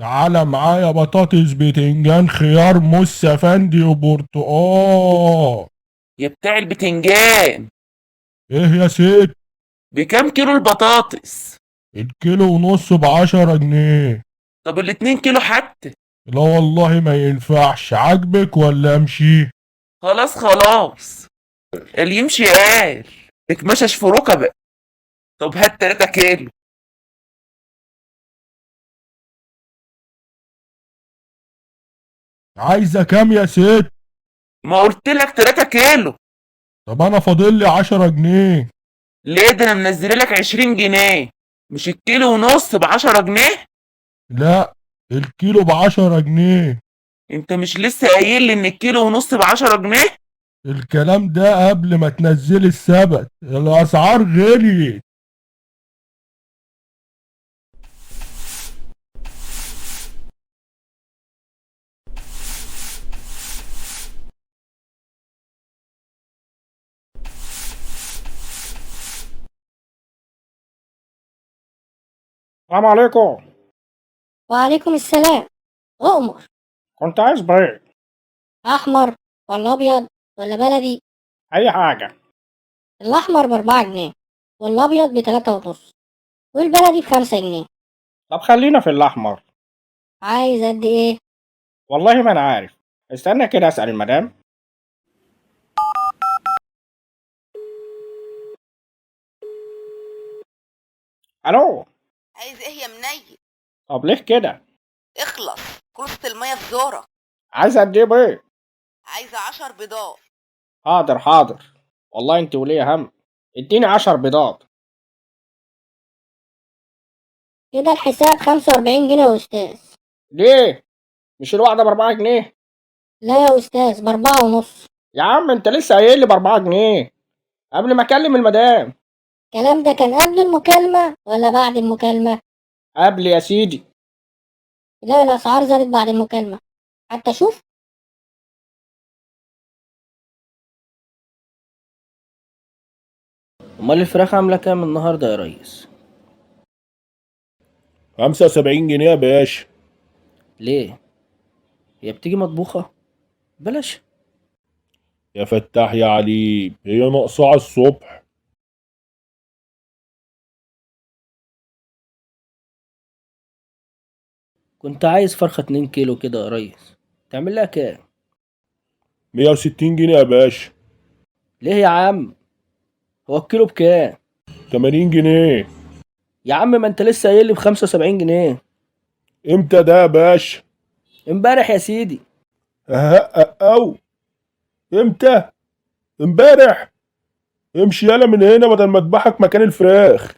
تعالى معايا بطاطس بتنجان خيار موز افندي وبرتقال. يا بتاع البتنجان، ايه يا ست؟ بكام كيلو البطاطس؟ الكيلو ونص ب10 جنيه. طب الاتنين كيلو حتى. لا والله ما ينفعش، عاجبك ولا امشي؟ خلاص خلاص، اللي يمشي قال لك مشش في ركبه. طب هات 3 كيلو. عايزة كام يا ست؟ ما قلت لك 3 كيلو. طب انا فاضل لي 10 جنيه. ليه؟ ده انا منزله لك 20 جنيه، مش الكيلو ونص ب10 جنيه؟ لا، الكيلو ب10 جنيه. انت مش لسه قايل لي ان الكيلو ونص ب10 جنيه؟ الكلام ده قبل ما تنزلي السبت، الاسعار غليت. السلام عليكم. وعليكم السلام. أؤمر. كنت عايز بيض. أحمر ولا أبيض ولا بلدي؟ أي حاجة. الأحمر ب4 جنيه، والأبيض ب3.5، والبلدي ب5 جنيه. طب خلينا في الأحمر. عايز قد إيه؟ والله ما أنا عارف. استنى كده أسأل المدام. ألو. عايز ايه يا منيل؟ طب ليه كده؟ اخلص، كرسة المية في زورك. عايز قد إيه بيض؟ عايزة 10 بيضات. حاضر حاضر. والله أنت وليه هم. اديني 10 بيضات. كده الحساب 45 جنيه يا أستاذ. ليه؟ مش الواحدة ب4 جنيه؟ لا يا أستاذ، ب4.5. يا عم أنت لسه قايل لي ب4 جنيه قبل ما أكلم المدام. الكلام ده كان قبل المكالمة ولا بعد المكالمة؟ قبل يا سيدي. لا، الأسعار زادت بعد المكالمة. حتى شوف. امال الفراخ عامله كام النهارده يا ريس؟ 75 جنيه يا باشا. ليه؟ هي بتيجي مطبوخه؟ بلاش. يا فتاح يا عليم، هي ناقصة على الصبح. كنت عايز فرخه 2 كيلو كده يا ريس، تعمل لها كام؟ 160 جنيه يا باشا. ليه يا عم؟ هو الكيلو بكام؟ 80 جنيه. يا عم ما انت لسه قايل لي ب75 جنيه. امتى ده يا باشا؟ امبارح يا سيدي. او امتى؟ امبارح. امشي يالا من هنا بدل ما اذبحك مكان الفراخ.